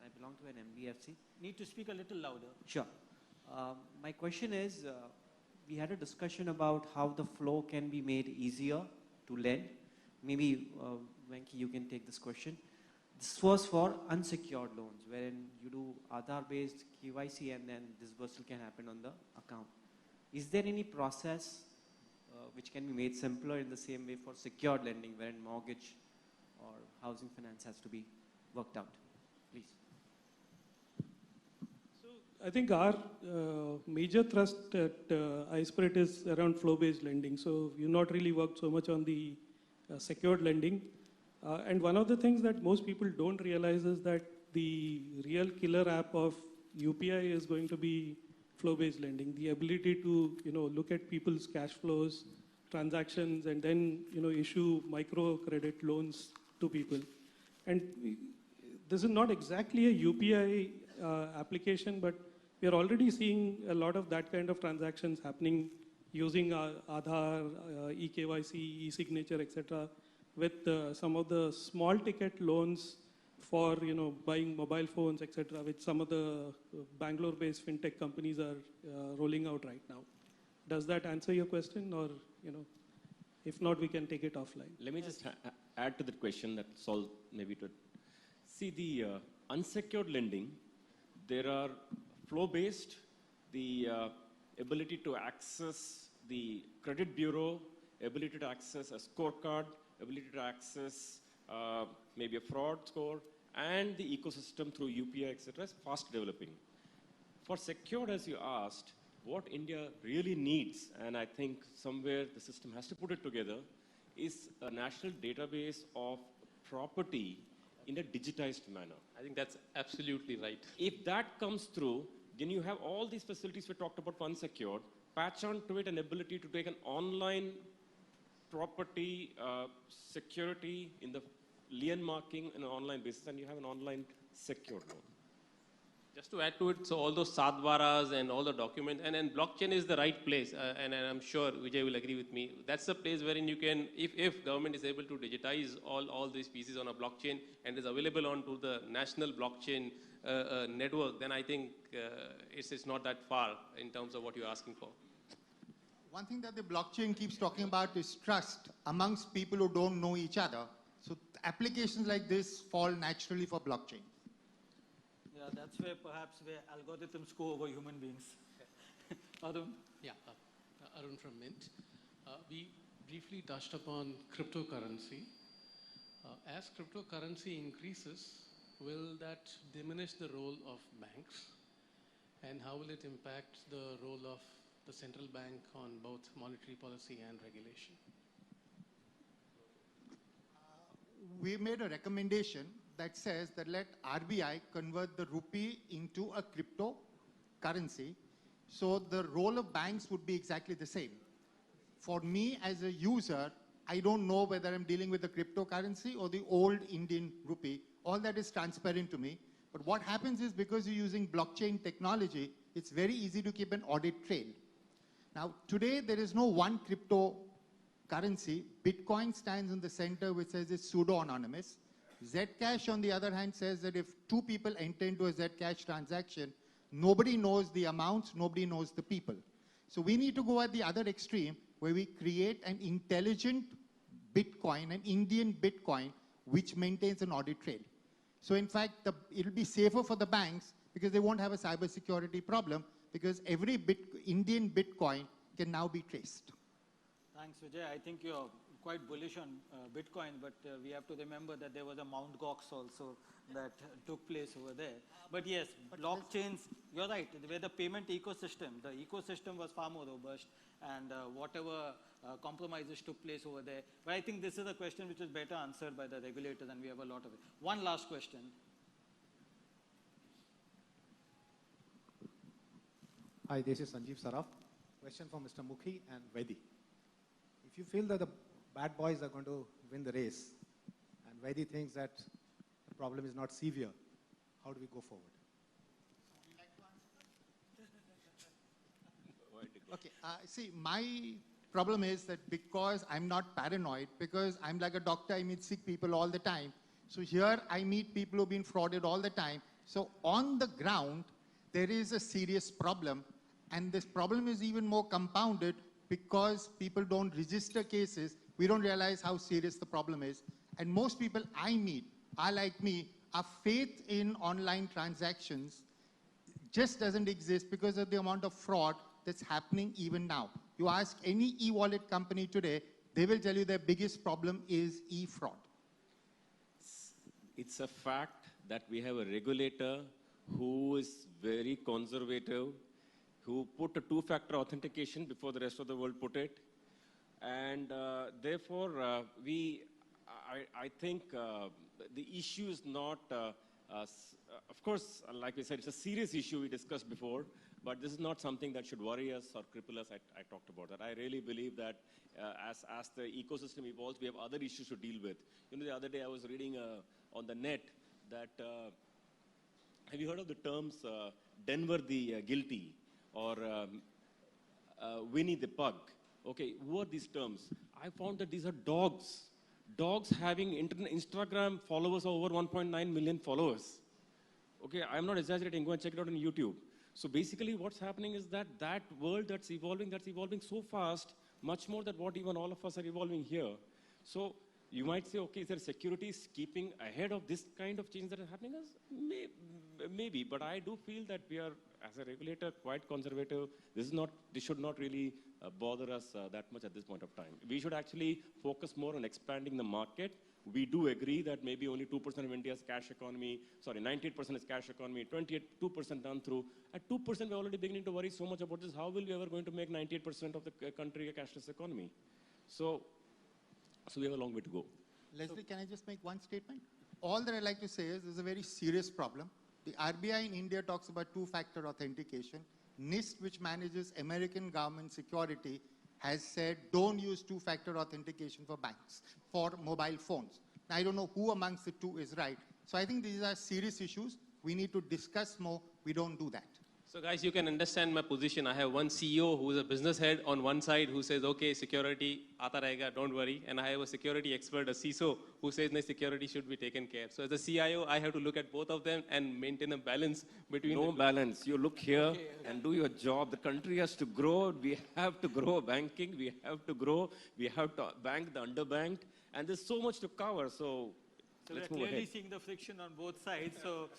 I belong to an MBFC. Need to speak a little louder. Sure. My question is, we had a discussion about how the flow can be made easier to lend. Maybe, Venki, you can take this question. This was for unsecured loans, wherein you do Aadhaar-based KYC and then disbursal can happen on the account. Is there any process which can be made simpler in the same way for secured lending, wherein mortgage or housing finance has to be worked out? Please. So I think our major thrust at iSpirit is around flow-based lending. So we've not really worked so much on the secured lending. And one of the things that most people don't realize is that the real killer app of UPI is going to be flow-based lending. The ability to look at people's cash flows, transactions, and then issue microcredit loans to people. And this is not exactly a UPI application, but we are already seeing a lot of that kind of transactions happening using Aadhaar, eKYC, e-signature, etc., with some of the small ticket loans for buying mobile phones, etc., which some of the Bangalore-based fintech companies are rolling out right now. Does that answer your question, or if not, we can take it offline? Let me just add to that question. That's all maybe to see the unsecured lending. There are flow-based, the ability to access the credit bureau, ability to access a scorecard, ability to access maybe a fraud score, and the ecosystem through UPI, etc., is fast developing. For secured, as you asked, what India really needs, and I think somewhere the system has to put it together, is a national database of property in a digitized manner. I think that's absolutely right. If that comes through, then you have all these facilities we talked about for unsecured, patch onto it an ability to take an online property security in the lien marking on an online basis, and you have an online secured loan. Just to add to it, so all those sadhvaras and all the documents, and blockchain is the right place, and I'm sure Vijay will agree with me. That's the place wherein you can, if government is able to digitize all these pieces on a blockchain and is available onto the national blockchain network, then I think it's not that far in terms of what you're asking for. One thing that the blockchain keeps talking about is trust amongst people who don't know each other. So applications like this fall naturally for blockchain. Yeah, that's where algorithms go over human beings. Arun? Yeah, Arun from Mint. We briefly touched upon cryptocurrency. As cryptocurrency increases, will that diminish the role of banks? And how will it impact the role of the central bank on both monetary policy and regulation? We made a recommendation that says that let RBI convert the rupee into a cryptocurrency. So the role of banks would be exactly the same. For me as a user, I don't know whether I'm dealing with the cryptocurrency or the old Indian rupee. All that is transparent to me. But what happens is because you're using blockchain technology, it's very easy to keep an audit trail. Now, today there is no one cryptocurrency. Bitcoin stands in the center, which says it's pseudo-anonymous. Zcash, on the other hand, says that if two people enter into a Zcash transaction, nobody knows the amounts, nobody knows the people. So we need to go at the other extreme, where we create an intelligent Bitcoin, an Indian Bitcoin, which maintains an audit trail. So in fact, it'll be safer for the banks because they won't have a cybersecurity problem because every Indian Bitcoin can now be traced. Thanks, Vijay. I think your quite bullish on Bitcoin, but we have to remember that there was a Mt. Gox also that took place over there. But yes, blockchains, you're right, where the payment ecosystem, the ecosystem was far more robust, and whatever compromises took place over there. But I think this is a question which is better answered by the regulators, and we have a lot of it. One last question. Hi, this is Sanjeev Saraf. Question for Mr. Mukhi and Vaidi. If you feel that the bad boys are going to win the race, and Vaidi thinks that the problem is not severe, how do we go forward? Okay, see, my problem is that because I'm not paranoid, because I'm like a doctor, I meet sick people all the time. So here I meet people who've been frauded all the time. So on the ground, there is a serious problem. And this problem is even more compounded because people don't register cases. We don't realize how serious the problem is. And most people I meet are like me. Our faith in online transactions just doesn't exist because of the amount of fraud that's happening even now. You ask any e-wallet company today, they will tell you their biggest problem is e-fraud. It's a fact that we have a regulator who is very conservative, who put a two-factor authentication before the rest of the world put it. And therefore, I think the issue is not, of course, like we said, it's a serious issue we discussed before, but this is not something that should worry us or cripple us. I talked about that. I really believe that as the ecosystem evolves, we have other issues to deal with. You know, the other day I was reading on the net that, have you heard of the terms Denver the guilty? Or Winnie the Pug. Okay, who are these terms? I found that these are dogs. Dogs having Instagram followers of over 1.9 million followers. Okay, I'm not exaggerating. Go and check it out on YouTube. So basically what's happening is that that world that's evolving so fast, much more than what even all of us are evolving here. So you might say, okay, is there security keeping ahead of this kind of change that is happening? Maybe, but I do feel that we are, as a regulator, quite conservative. This should not really bother us that much at this point of time. We should actually focus more on expanding the market. We do agree that maybe only 2% of India's cash economy, 98% is cash economy, 2% done through. At 2%, we're already beginning to worry so much about this. How will we ever going to make 98% of the country a cashless economy? So we have a long way to go. Leslie, can I just make one statement? All that I like to say is this is a very serious problem. The RBI in India talks about two-factor authentication. NIST, which manages American government security, has said don't use two-factor authentication for banks, for mobile phones. Now, I don't know who amongst the two is right. So I think these are serious issues. We need to discuss more. We don't do that. So guys, you can understand my position. I have one CEO who is a business head on one side who says, okay, security, aata rahega, don't worry. And I have a security expert, a CISO, who says, no, security should be taken care of. So as a CIO, I have to look at both of them and maintain a balance between No balance. You look here and do your job. The country has to grow. We have to grow banking. We have to grow. We have to bank the underbanked. And there's so much to cover. So let's we're move clearly ahead. seeing the friction on both sides, so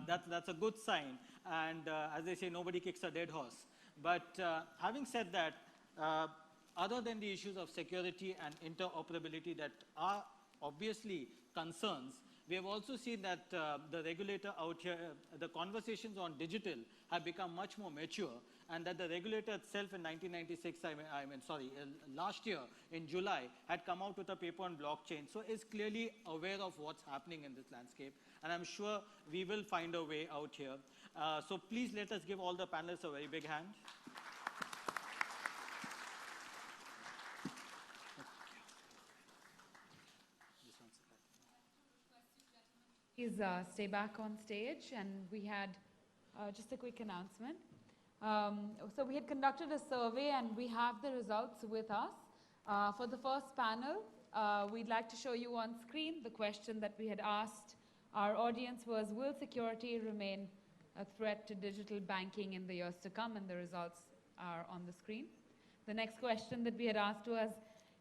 that's a good sign. And as they say, nobody kicks a dead horse. But having said that, other than the issues of security and interoperability that are obviously concerns, we have also seen that the regulator out here, the conversations on digital have become much more mature, and that the regulator itself in 1996, last year in July, had come out with a paper on blockchain. So is clearly aware of what's happening in this landscape, and I'm sure we will find a way out here. So please let us give all the panelists a very big hand. Please stay back on stage, and we had just a quick announcement. So we had conducted a survey, and we have the results with us. For the first panel, we'd like to show you on screen the question that we had asked our audience was, will security remain a threat to digital banking in the years to come? And the results are on the screen. The next question that we had asked was,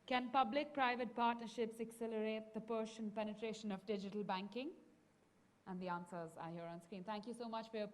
can public-private partnerships accelerate the penetration of digital banking? And the answers are here on screen. Thank you so much for your